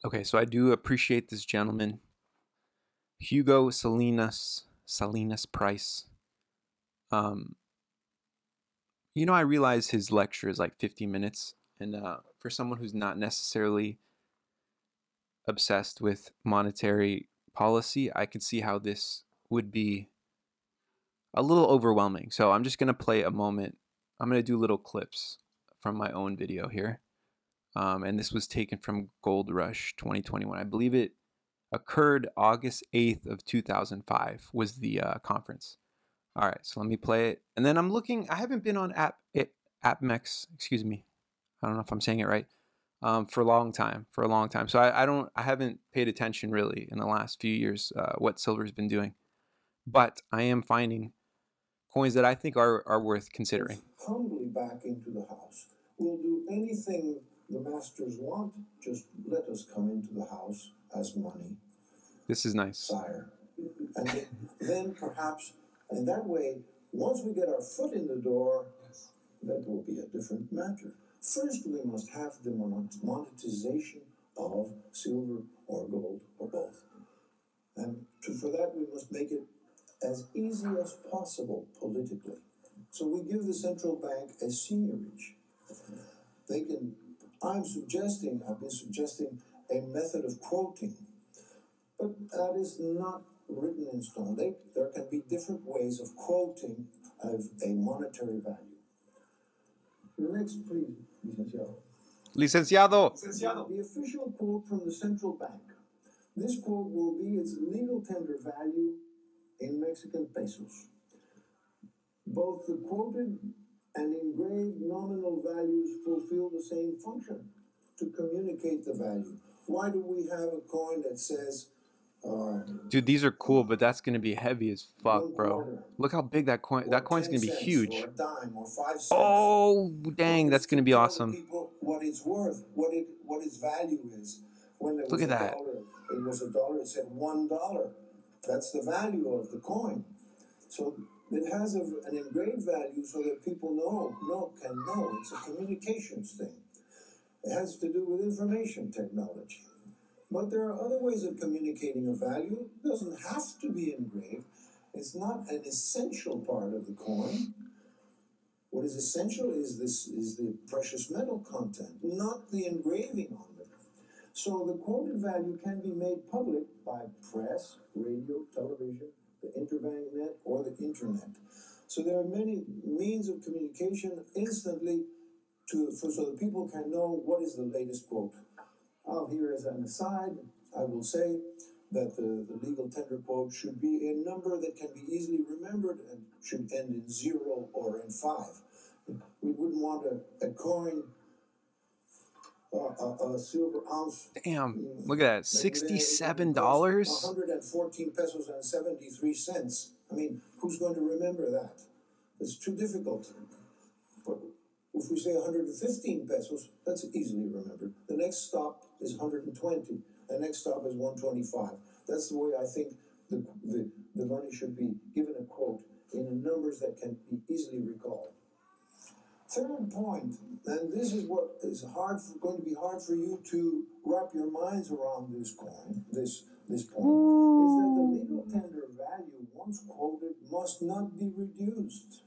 Okay, so I do appreciate this gentleman, Hugo Salinas Price. Um, I realize his lecture is like 50 minutes, and for someone who's not necessarily obsessed with monetary policy, I can see how this would be a little overwhelming. So I'm just gonna play a moment. I'm gonna do little clips from my own video here, and this was taken from Gold Rush 2021. I believe it occurred August 8th of 2005 was the conference. All right, so let me play it, and then I'm looking. I haven't been on apmex. Excuse me. I don't know if I'm saying it right. For a long time. So I haven't paid attention really in the last few years what silver's been doing, but I am finding coins that I think are worth considering. Humbly back into the house. We'll do anything the masters want. Just let us come into the house as money. This is nice. Sire. And then perhaps, in that way, once we get our foot in the door, that will be a different matter. First, we must have the monetization of silver or gold or both. And for that, we must make it as easy as possible politically. So we give the central bank a seigniorage. I've been suggesting a method of quoting, but that is not written in stone. There can be different ways of quoting of a monetary value. Next, please, licenciado. Licenciado. The official quote from the central bank. This quote will be its legal tender value in Mexican pesos. Both the quoted and engraved nominal values fulfill the same function, to communicate the value. Why do we have a coin that says... Dude, these are cool, but that's going to be heavy as fuck, bro. Look how big that coin's going to be huge. Or a dime or 5 cents. Oh, dang, that's going to be awesome. People what it's worth, what its value is. When there was Look at that. It was $1, it said $1. That's the value of the coin. So it has an engraved value so that people can know. It's a communications thing. It has to do with information technology. But there are other ways of communicating a value. It doesn't have to be engraved. It's not an essential part of the coin. What is essential is the precious metal content, not the engraving on it. So the quoted value can be made public by press, radio, television, the interbank net, or the internet. So there are many means of communication instantly so that people can know what is the latest quote. Here as an aside, I will say that the legal tender quote should be a number that can be easily remembered and should end in 0 or in 5. We wouldn't want a coin, a silver ounce. Damn, look at that, $67? 114 pesos and 73 cents. I mean, who's going to remember that? It's too difficult. But if we say 115 pesos, that's easily remembered. The next stop is 120. The next stop is 125. That's the way I think the money should be given a quote in numbers that can be easily recalled. Third point, and this is what is going to be hard for you to wrap your minds around this point, is that the legal tender value, once quoted, must not be reduced.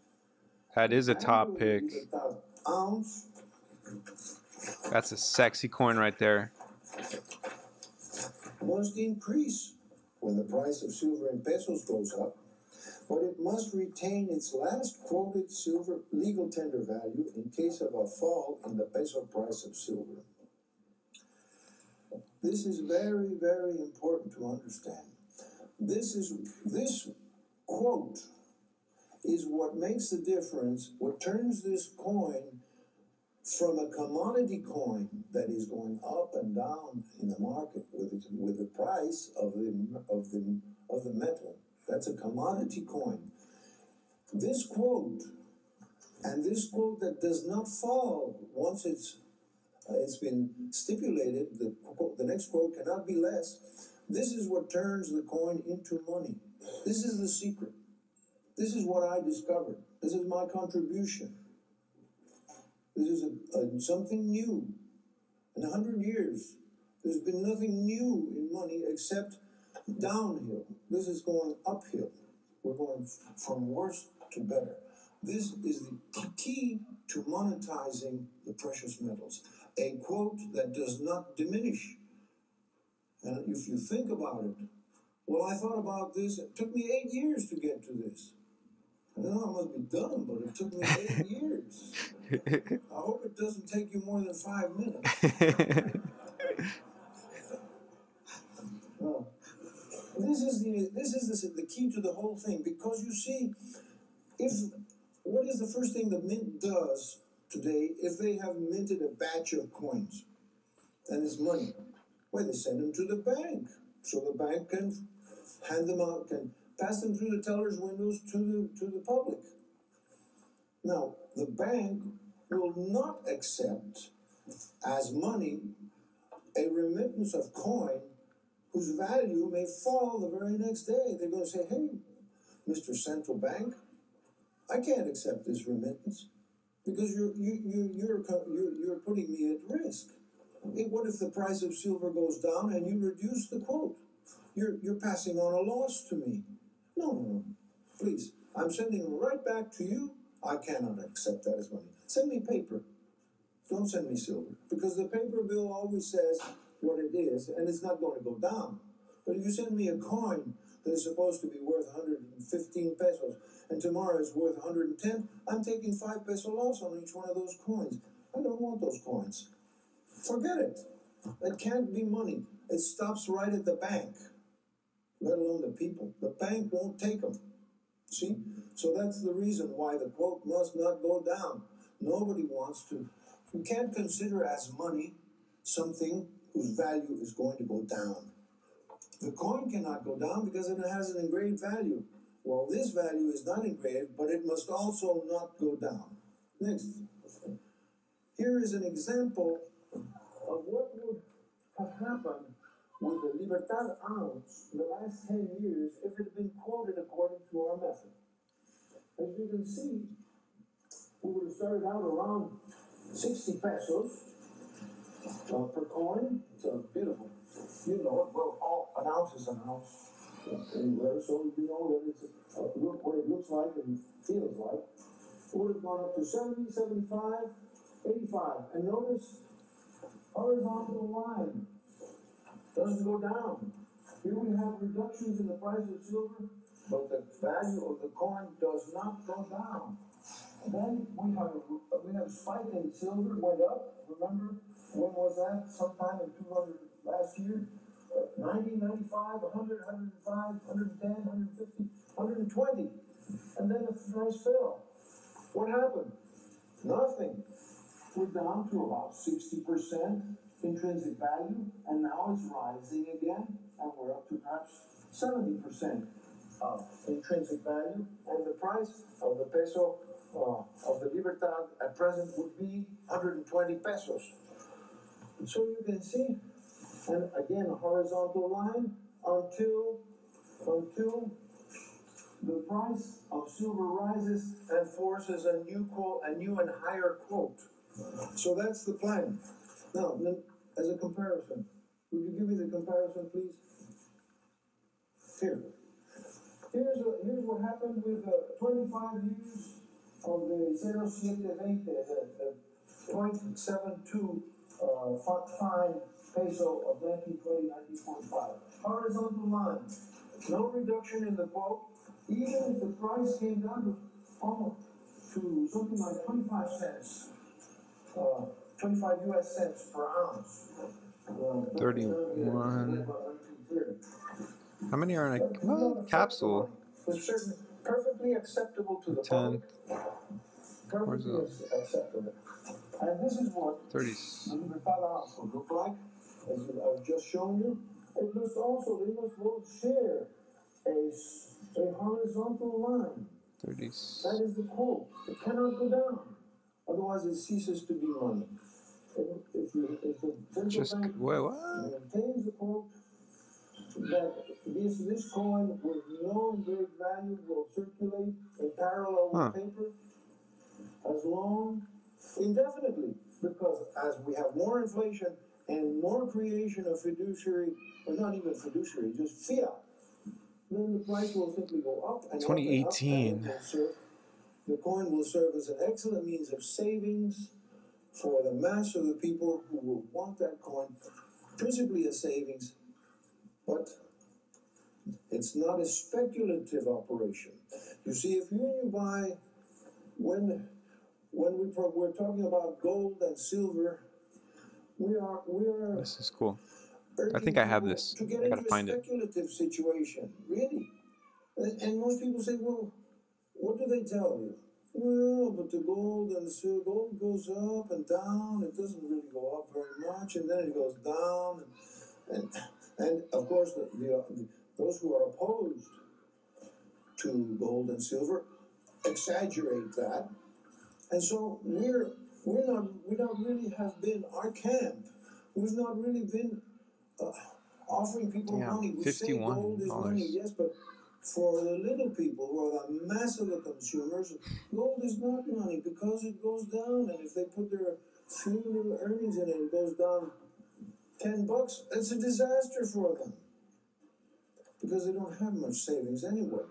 That is a top pick. Ounce. That's a sexy coin right there. Must increase when the price of silver in pesos goes up, but it must retain its last quoted silver legal tender value in case of a fall in the peso price of silver. This is very, very important to understand. This quote is what makes the difference, what turns this coin from a commodity coin that is going up and down in the market with the price of the metal. That's a commodity coin. This quote, and this quote that does not fall once it's been stipulated, the next quote cannot be less. This is what turns the coin into money. This is the secret. This is what I discovered. This is my contribution. This is something new. In 100 years, There's been nothing new in money except downhill. This is going uphill. We're going from worse to better. This is the key to monetizing the precious metals. A quote that does not diminish. And if you think about it, well, I thought about this. It took me 8 years to get to this. I don't know, I must be dumb, but it took me 8 years. I hope it doesn't take you more than 5 minutes. Well, this is the key to the whole thing, because you see, what is the first thing the mint does today if they have minted a batch of coins and it's money? Well, they send them to the bank, so the bank can hand them out, can pass them through the teller's windows to the public. Now, the bank will not accept as money a remittance of coin whose value may fall the very next day. They're going to say, hey, Mr. Central Bank, I can't accept this remittance because you're putting me at risk. What if the price of silver goes down and you reduce the quote? You're passing on a loss to me. No, please. I'm sending it right back to you. I cannot accept that as money. Send me paper. Don't send me silver, because the paper bill always says what it is, and it's not going to go down. But if you send me a coin that is supposed to be worth 115 pesos, and tomorrow is worth 110, I'm taking 5 peso loss on each one of those coins. I don't want those coins. Forget it. It can't be money. It stops right at the bank, let alone the people. The bank won't take them. See? So that's the reason why the quote must not go down. Nobody wants to. You can't consider as money something whose value is going to go down. The coin cannot go down because it has an engraved value. Well, this value is not engraved, but it must also not go down. Next. Here is an example of what would have happened with the Libertad ounce in the last 10 years if it had been quoted according to our method. As you can see, we would have started out around 60 pesos per coin. It's a beautiful, you know, well, an ounce is an ounce anywhere, so you know that it's what it looks like and feels like. It would have gone up to 70, 75, 85. And notice, horizontal line doesn't go down. Here we have reductions in the price of silver, but the value of the coin does not go down. Then we have a spike in silver, went up. Remember, when was that? Sometime in 200 last year. 90, 95, 100, 105, 110, 150, 120. And then the price fell. What happened? Nothing. We're down to about 60% intrinsic value, and now it's rising again, and we're up to perhaps 70% of intrinsic value, and the price of the peso of the Libertad at present would be 120 pesos. So you can see, and again a horizontal line until the price of silver rises and forces a new and higher quote. So that's the plan. Now, as a comparison, would you give me the comparison, please? Here's what happened with 25 years of the 0720, the 0.72 fine peso of 1920, 1945. Horizontal line, no reduction in the quote, even if the price came down to almost to something like 25 cents, 25 US cents per ounce. 31. How many are in a capsule? Was certainly perfectly acceptable to the 10. public. Perfectly acceptable. And this is what 30. the Libertad ounce would look like, as I've just shown you. They must both share a horizontal line. 30. That is the quote. It cannot go down. Otherwise, it ceases to be money. If the central bank maintains the quote that this coin with no engraved value will circulate in parallel with paper as long indefinitely, because as we have more inflation and more creation of fiduciary, or not even fiduciary, just fiat, then the price will simply go up and up and up, and 2018. the coin will serve as an excellent means of savings for the mass of the people who will want that coin, principally as savings, but it's not a speculative operation. You see, if you buy, when we're talking about gold and silver, we are This is cool. I urging think I have people this. to get I gotta into a find it. speculative situation, really. And most people say, well, what do they tell you? Well, but the gold and the silver, gold goes up and down. It doesn't really go up very much, and then it goes down. And of course, those who are opposed to gold and silver exaggerate that. And so we don't really have been, our camp, we've not really been offering people money. We say gold is money, yes, but for the little people who are the mass of the consumers, gold is not money because it goes down. And if they put their few little earnings in it, it goes down $10. It's a disaster for them because they don't have much savings anyway.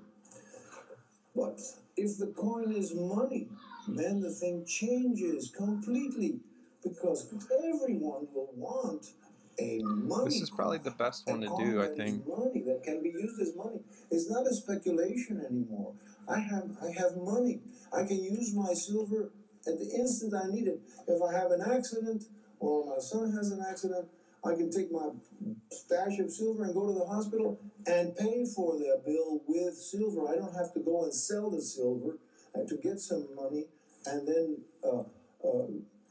But if the coin is money, then the thing changes completely because everyone will want a money. This is probably the best one to do, I think. Money that can be used as money. It's not a speculation anymore. I have money. I can use my silver at the instant I need it. If I have an accident or my son has an accident, I can take my stash of silver and go to the hospital and pay for the bill with silver. I don't have to go and sell the silver and to get some money and then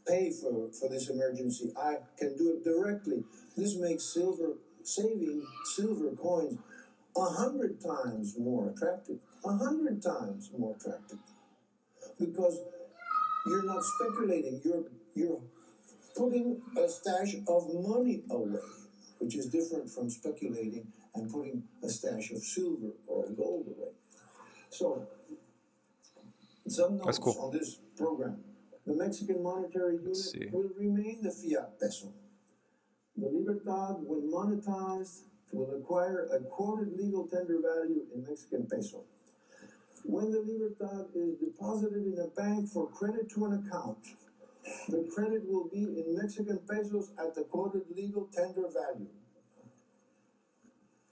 pay for this emergency. I can do it directly. This makes saving silver coins 100 times more attractive. 100 times more attractive. Because you're not speculating. You're putting a stash of money away, which is different from speculating and putting a stash of silver or gold away. So, some notes on this program. The Mexican monetary unit will remain the fiat peso. The Libertad, when monetized, will acquire a quoted legal tender value in Mexican peso. When the Libertad is deposited in a bank for credit to an account, the credit will be in Mexican pesos at the quoted legal tender value.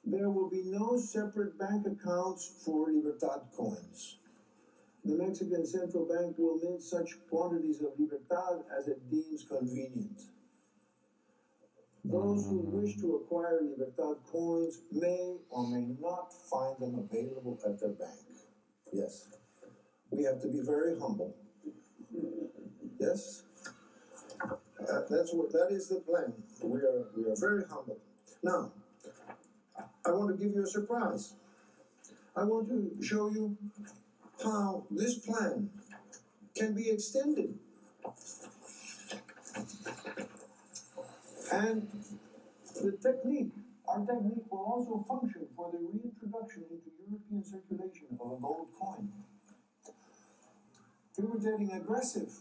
There will be no separate bank accounts for Libertad coins. The Mexican Central Bank will mint such quantities of Libertad as it deems convenient. Those who wish to acquire Libertad coins may or may not find them available at their bank. Yes, we have to be very humble. Yes, that is the plan. We are very humble. Now, I want to give you a surprise. I want to show you how this plan can be extended. And our technique will also function for the reintroduction into European circulation of a gold coin. We were getting aggressive.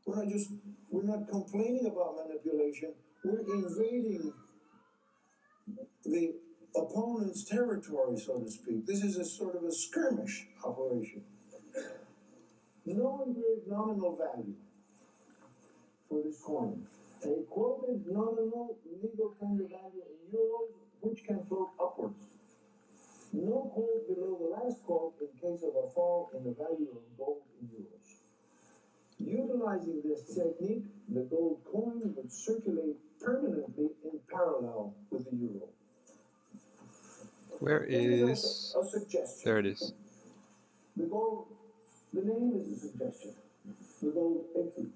We're not complaining about manipulation. We're invading the opponent's territory, so to speak. This is a sort of a skirmish operation. No engraved nominal value for this coin. A quoted nominal legal tender value in euros, which can float upwards. No quote below the last quote in case of a fall in the value of gold in euros. Utilizing this technique, the gold coin would circulate permanently in parallel with the euro. Where is... a suggestion. There it is. The name is a suggestion. The gold equi.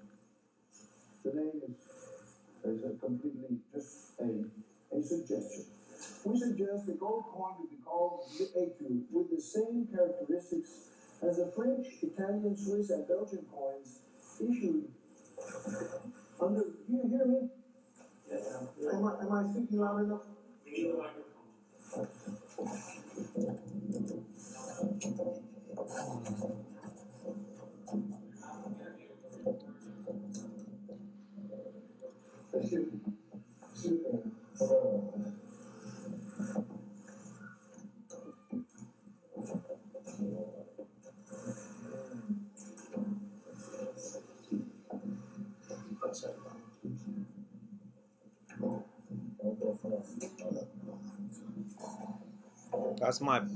The name is a completely just a suggestion. We suggest the gold coin to be called the equi with the same characteristics as the French, Italian, Swiss, and Belgian coins issued under. Do you hear me? Yeah. Am I speaking loud enough? We need a microphone. Excuse me.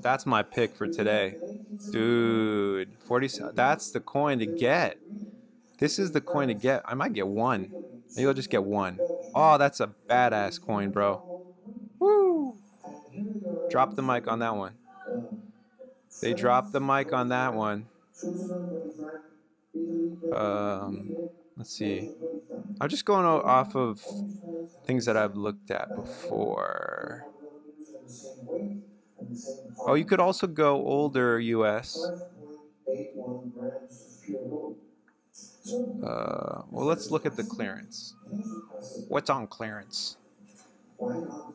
That's my pick for today. Dude, 40, that's the coin to get. This is the coin to get. I might get one. Maybe I'll just get one. Oh, that's a badass coin, bro. Woo! Drop the mic on that one. They dropped the mic on that one. Let's see. I'm just going off of things that I've looked at before. Oh, you could also go older US. Well, let's look at the clearance. What's on clearance? Oh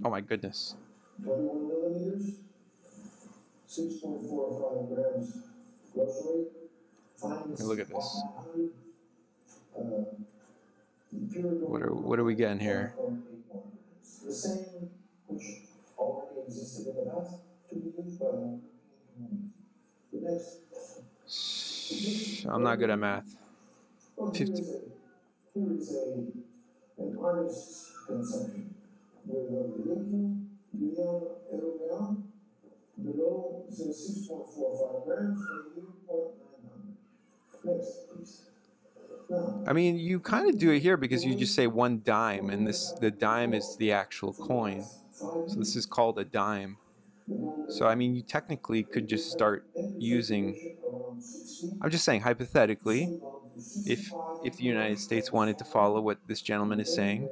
my goodness. 21 millimeters, 6.45 grams gross weight. Let me look at this. What are we getting here? The same which already existed in the past to be used by the next. I'm not good at math. 50. Here is an artist's conception with the linking beyond European below the 6.45 grams and 8.900. Next, please. I mean, you kind of do it here because you just say one dime, and the dime is the actual coin. So this is called a dime. So I mean, you technically could just start using. I'm just saying hypothetically, if the United States wanted to follow what this gentleman is saying,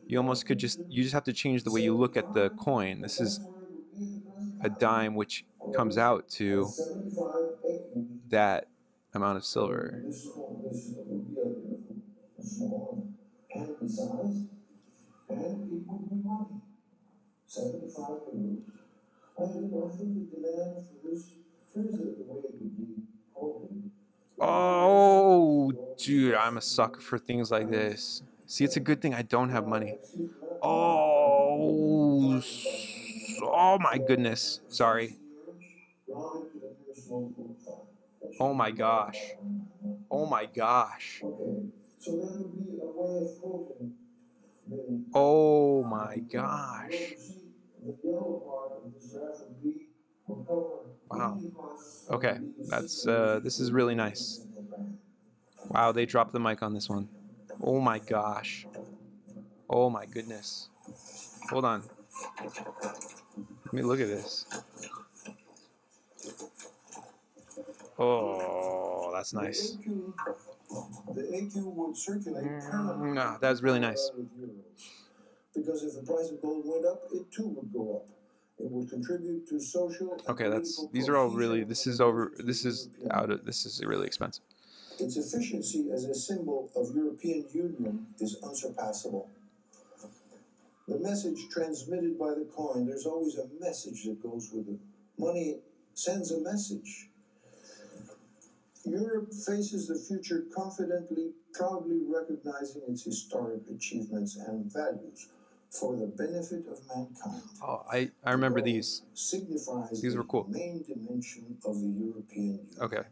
you just have to change the way you look at the coin. This is a dime, which comes out to that amount of silver. Oh, dude, I'm a sucker for things like this. See, it's a good thing I don't have money. Oh, oh my goodness. Sorry. Oh my gosh. Oh my gosh. Oh my gosh. Wow. Okay, this is really nice. Wow, they dropped the mic on this one. Oh my gosh. Oh my goodness. Hold on. Let me look at this. Oh, that's nice. The AQ would circulate No, that's really nice. Because if the price of gold went up, it too would go up. It would contribute to social. Okay, these are all really. This is really expensive. Its efficiency as a symbol of European Union is unsurpassable. The message transmitted by the coin, there's always a message that goes with it. Money sends a message. Europe faces the future confidently, proudly recognizing its historic achievements and values for the benefit of mankind. Oh, I remember these. Signifies these were cool. The main dimension of the European Union. Okay.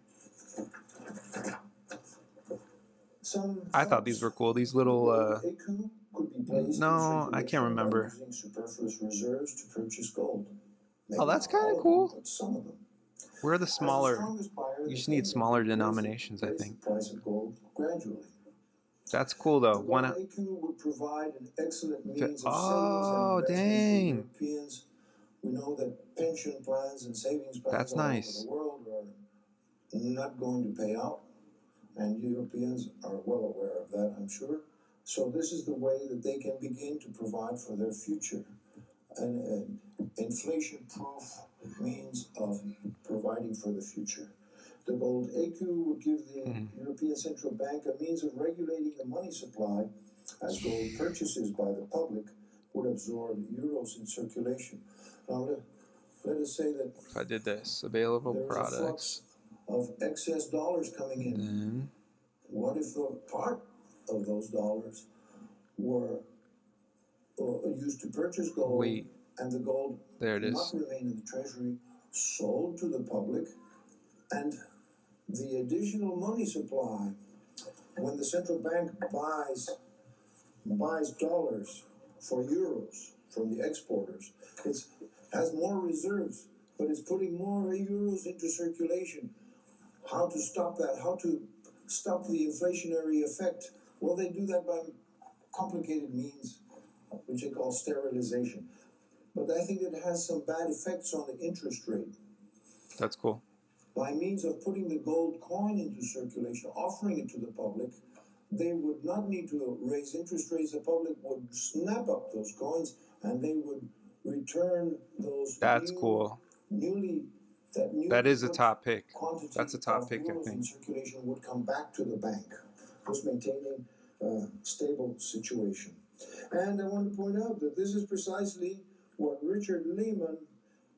I thought these were cool. These little. No, I can't remember. Superfluous reserves to purchase gold. Oh, that's kind of cool. Some of them. Where are the smaller? You just need smaller denominations, I think. That's cool though. One. Oh, dang. We know that pension plans and savings plans that's nice. all over the world are not going to pay out, and Europeans are well aware of that, I'm sure. So this is the way that they can begin to provide for their future. An inflation-proof means of providing for the future. The gold AQ would give the European Central Bank a means of regulating the money supply, as gold purchases by the public would absorb euros in circulation. Now, let us say that if I did this, available products of excess dollars coming in. Then, what if the part of those dollars were used to purchase gold, Wait, and the gold there it did not is. remain in the treasury, sold to the public, and the additional money supply, when the central bank buys dollars for euros from the exporters, it has more reserves, but it's putting more euros into circulation. How to stop that? How to stop the inflationary effect? Well, they do that by complicated means, which they call sterilization. But I think it has some bad effects on the interest rate. That's cool. By means of putting the gold coin into circulation, offering it to the public, they would not need to raise interest rates. The public would snap up those coins, and they would return those That's cool. That is a top pick. That's a top pick, I euros in think. circulation would come back to the bank, thus maintaining a stable situation. And I want to point out that this is precisely what Richard Lehman,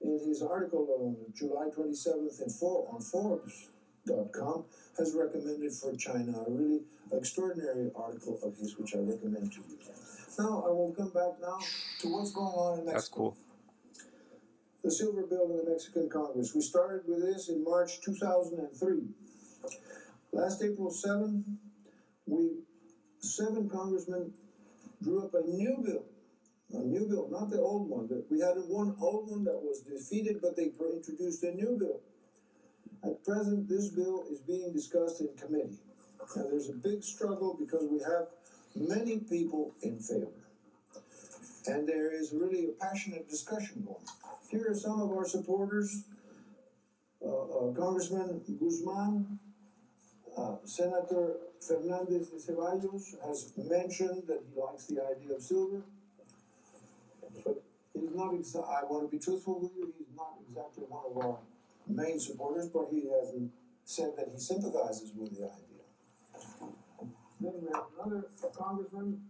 in his article on July 27th on Forbes.com, has recommended for China. A really extraordinary article of his, which I recommend to you. Now, I will come back now to what's going on in Mexico. That's cool. The silver bill in the Mexican Congress. We started with this in March 2003. Last April 7, 7 congressmen drew up a new bill, not the old one. We had one old one that was defeated, but they introduced a new bill. At present, this bill is being discussed in committee. And there's a big struggle because we have many people in favor. And there is really a passionate discussion going. Here are some of our supporters. Congressman Guzman, Senator Fernandez de Ceballos has mentioned that he likes the idea of silver. But he's not I want to be truthful with you, he's not exactly one of our main supporters, but he has said that he sympathizes with the idea. Then we have another congressman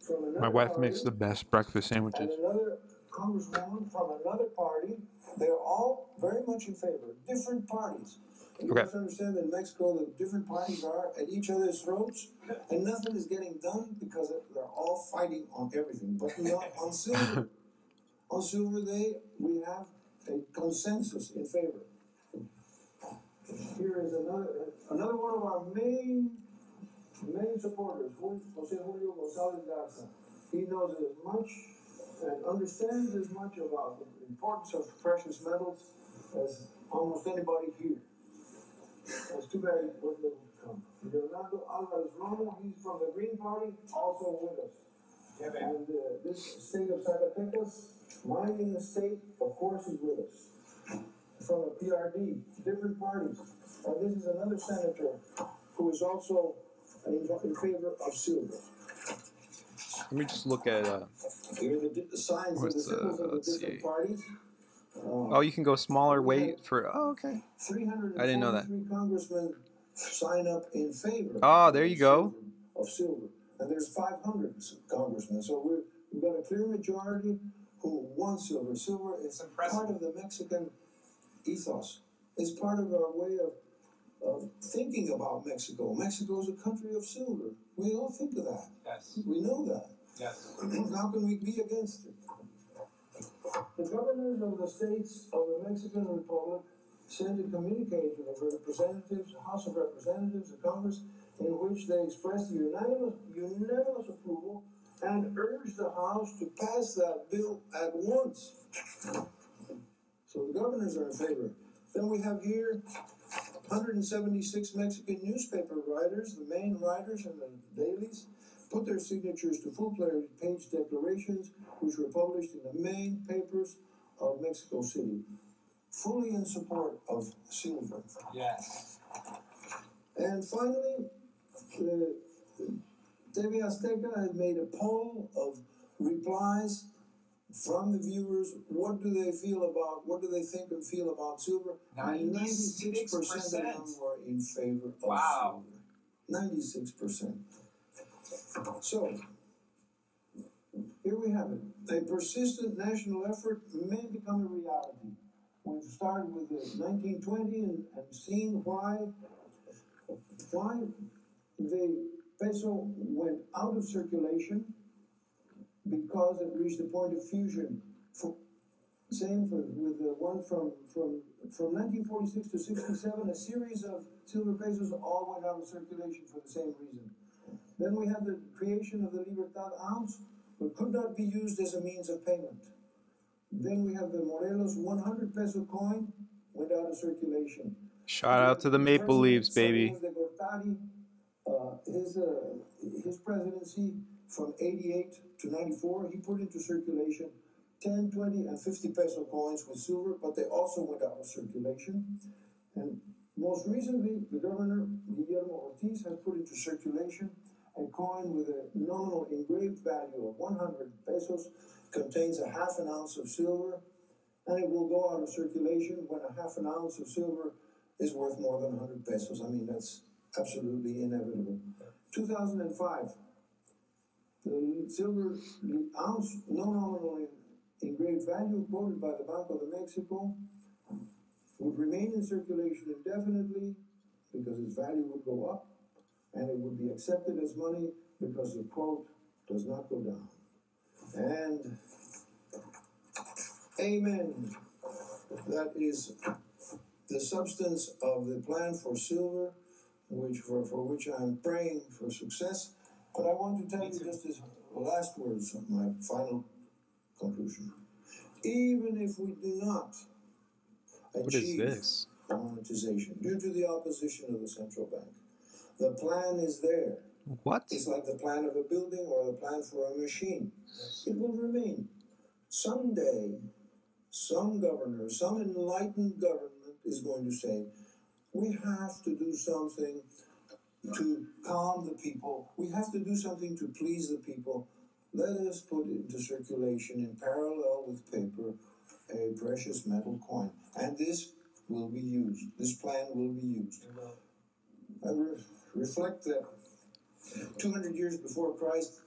from another My wife party, makes the best breakfast and sandwiches. another congresswoman from another party. They're all very much in favor. Different parties. You Okay. must understand that in Mexico, the different parties are at each other's throats, and nothing is getting done because they're all fighting on everything. But not on silver. On silver, we have a consensus in favor. Here is another one of our main supporters, Jose Julio González Garza. He knows as much and understands as much about the importance of precious metals as almost anybody here. It's too bad he wasn't able to come. Leonardo Alvarez Romo, he's from the Green Party, also with us. And this state of Zacatecas, mining state, of course, is with us. From the PRD, different parties. And this is another senator who is also in favor of silver. Let me just look at. Here are the signs and the symbols of the let's different see. parties. Oh, you can go smaller weight for. Oh, okay. 343 I didn't know that. congressmen sign up in favor. Oh, there you go. Of silver, and there's 500 congressmen. So we've got a clear majority who want silver. Silver is part of the Mexican ethos. It's part of our way of thinking about Mexico. Mexico is a country of silver. We all think of that. Yes. We know that. Yes. How can we be against it? The governors of the states of the Mexican Republic sent a communique to the representatives, House of Representatives, the Congress, in which they expressed unanimous approval and urged the House to pass that bill at once. So the governors are in favor. Then we have here 176 Mexican newspaper writers, the main writers and the dailies, put their signatures to full-page declarations which were published in the main papers of Mexico City, fully in support of silver. Yes. And finally, TV Azteca has made a poll of replies from the viewers. What do they think and feel about silver? 96% of them were in favor of Wow. silver. 96%. So, here we have it. A persistent national effort may become a reality. We've started with the 1920 and seen why they Peso went out of circulation because it reached the point of fusion. Same with the one from 1946 to 67, a series of silver pesos all went out of circulation for the same reason. Then we have the creation of the Libertad ounce, but could not be used as a means of payment. Then we have the Morelos 100 peso coin, went out of circulation. Shout out to the Maple Leafs, baby. De Gortari, his presidency from 88 to 94, he put into circulation 10, 20, and 50 peso coins with silver, but they also went out of circulation. And most recently, the governor, Guillermo Ortiz, has put into circulation a coin with a nominal engraved value of 100 pesos, contains a half an ounce of silver, and it will go out of circulation when a half an ounce of silver is worth more than 100 pesos. I mean, that's absolutely inevitable. 2005, the silver ounce, no nominal engraved value quoted by the Banco de Mexico, would remain in circulation indefinitely because its value would go up, and it would be accepted as money because the quote does not go down. And amen. That is the substance of the plan for silver, for which I'm praying for success. But I want to tell you just as last words of my final conclusion. Even if we do not achieve monetization due to the opposition of the central bank, the plan is there. What? It's like the plan of a building or the plan for a machine. It will remain. Someday, some governor, some enlightened government is going to say, we have to do something to calm the people. We have to do something to please the people. Let us put into circulation in parallel with paper a precious metal coin. And this will be used. This plan will be used. I reflect that 200 years before Christ,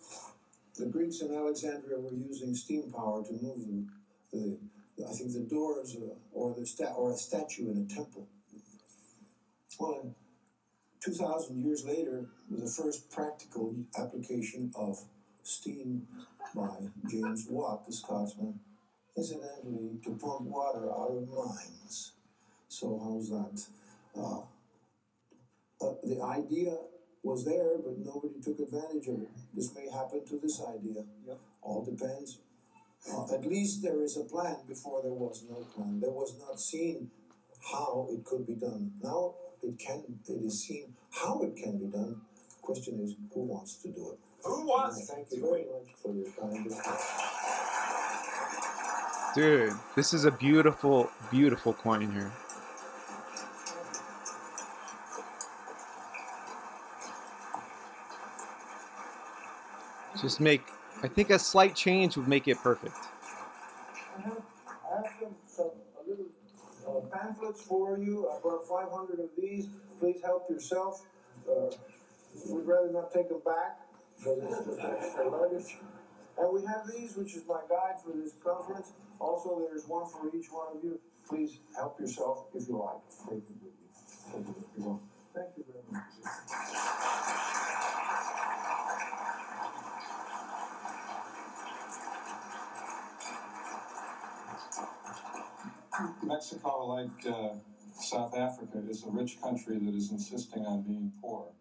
the Greeks in Alexandria were using steam power to move I think the doors or a statue in a temple. Well, 2,000 years later, the first practical application of steam by James Watt, the Scotsman, incidentally, to pump water out of mines. So how's that? The idea was there, but nobody took advantage of it. This may happen to this idea. Yep. All depends. At least there is a plan before there was no plan. There was not seen how it could be done. Now it is seen how it can be done. The question is, who wants to do it? Who wants? Thank you very much for your time. Dude, this is a beautiful, beautiful coin here. Just make, I think a slight change would make it perfect. I have a little pamphlets for you. I brought 500 of these. Please help yourself. We'd rather not take them back because it's extra luggage. And we have these, which is my guide for this conference. Also, there's one for each one of you. Please help yourself if you like. Take it with you. Thank you very much. Mexico, like South Africa, is a rich country that is insisting on being poor.